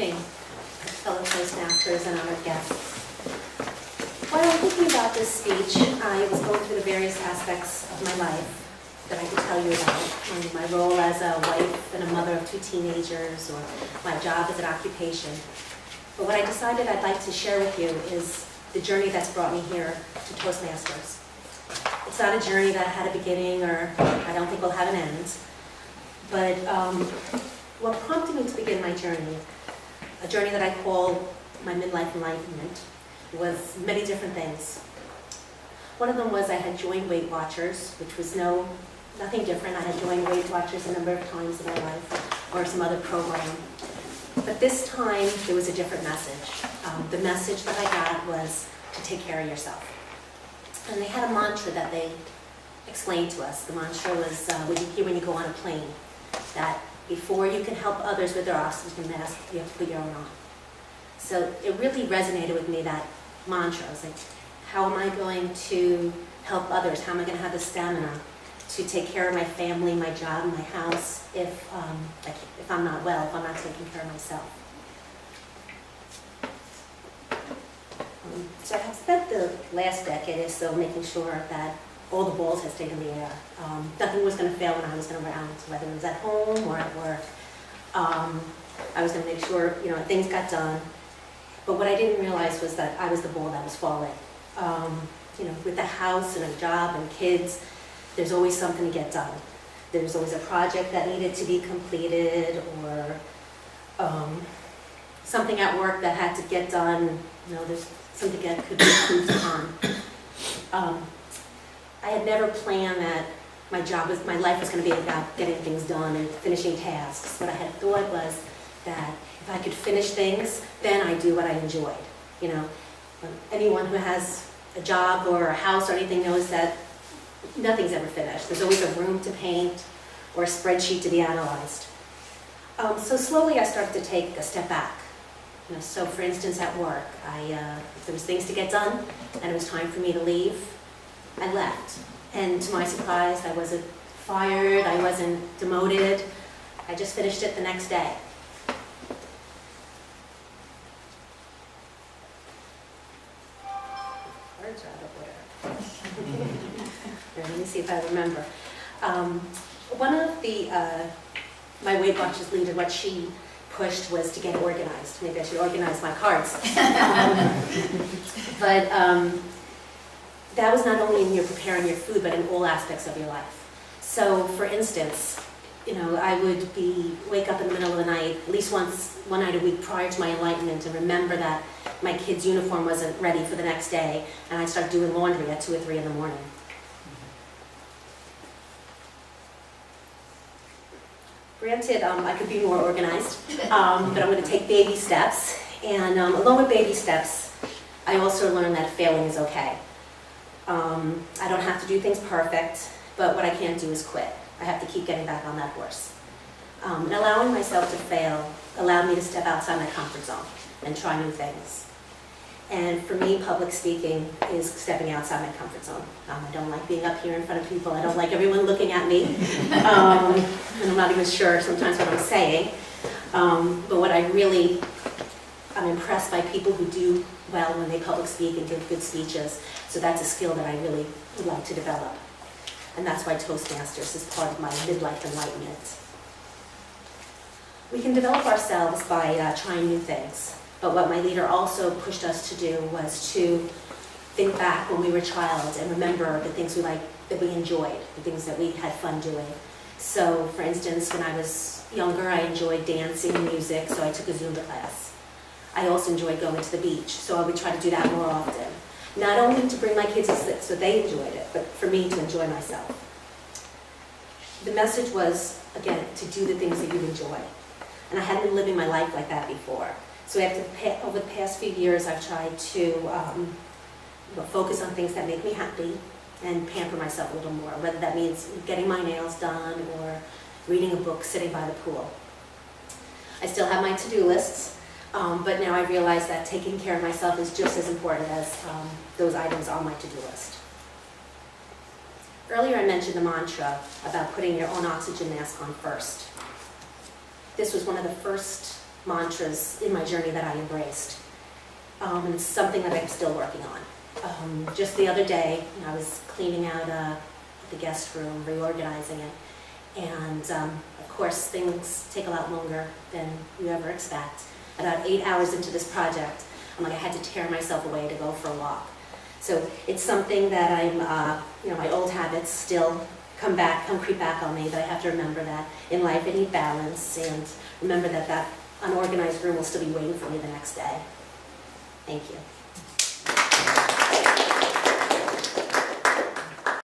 evening, fellow Toastmasters and honored guests. While I'm thinking about this speech, I was going through the various aspects of my life that I could tell you about. My role as a wife and a mother of 2 teenagers, or my job as an occupation. But what I decided I'd like to share with you is the journey that's brought me here to Toastmasters. It's not a journey that had a beginning, or I don't think will have an end. But what prompted me to begin my journey, a journey that I call my Midlife Enlightenment, was many different things. One of them was I had joined Weight Watchers, which was nothing different. I had joined Weight Watchers a number of times in my life, or some other program. But this time, there was a different message. The message that I got was to take care of yourself. And they had a mantra that they explained to us. The mantra was what you hear when you go on a plane, that before you can help others with their oxygen mask, you have to put your own on. So it really resonated with me, that mantra. I was like, how am I going to help others? How am I going to have the stamina to take care of my family, my job, my house, if I'm not well, if I'm not taking care of myself? So I have spent the last decade or so making sure that all the balls had stayed in the air. Nothing was going to fail when I was around, whether it was at home or at work. I was going to make sure things got done. But what I didn't realize was that I was the ball that was falling. With the house and a job and kids, there's always something to get done. There's always a project that needed to be completed, or something at work that had to get done. There's something that could be improved upon. I had never planned that my life was going to be about getting things done and finishing tasks. What I had thought was that if I could finish things, then I do what I enjoyed. Anyone who has a job or a house or anything knows that nothing's ever finished. There's always a room to paint or a spreadsheet to be analyzed. So slowly I started to take a step back. So for instance, at work, if there was things to get done and it was time for me to leave, I left. And to my surprise, I wasn't fired, I wasn't demoted. I just finished it the next day. Words are out of order. Let me see if I remember. One of my Weight Watchers leader, what she pushed was to get organized. Maybe I should organize my cards. But that was not only in your preparing your food, but in all aspects of your life. So, for instance, I would wake up in the middle of the night, at least one night a week prior to my enlightenment, and remember that my kid's uniform wasn't ready for the next day, and I'd start doing laundry at 2 or 3 in the morning. Granted, I could be more organized, but I'm going to take baby steps. And along with baby steps, I also learned that failing is okay. I don't have to do things perfect, but what I can't do is quit. I have to keep getting back on that horse. And allowing myself to fail allowed me to step outside my comfort zone and try new things. And for me, public speaking is stepping outside my comfort zone. I don't like being up here in front of people. I don't like everyone looking at me. And I'm not even sure sometimes what I'm saying. But what I'm impressed by people who do well when they public speak and give good speeches. So that's a skill that I really would like to develop. And that's why Toastmasters is part of my Midlife Enlightenment. We can develop ourselves by trying new things. But what my leader also pushed us to do was to think back when we were a child and remember the things that we enjoyed, the things that we had fun doing. So, for instance, when I was younger, I enjoyed dancing and music, so I took a Zumba class. I also enjoyed going to the beach, so I would try to do that more often. Not only to bring my kids so they enjoyed it, but for me to enjoy myself. The message was, again, to do the things that you enjoy. And I hadn't been living my life like that before. So over the past few years, I've tried to focus on things that make me happy and pamper myself a little more, whether that means getting my nails done or reading a book, sitting by the pool. I still have my to-do lists, but now I realize that taking care of myself is just as important as those items on my to-do list. Earlier I mentioned the mantra about putting your own oxygen mask on first. This was one of the first mantras in my journey that I embraced. And it's something that I'm still working on. Just the other day, I was cleaning out the guest room, reorganizing it, and of course things take a lot longer than you ever expect. About 8 hours into this project, I'm like, I had to tear myself away to go for a walk. So it's something that I'm, my old habits still come creep back on me, but I have to remember that in life I need balance, and remember that that unorganized room will still be waiting for me the next day. Thank you.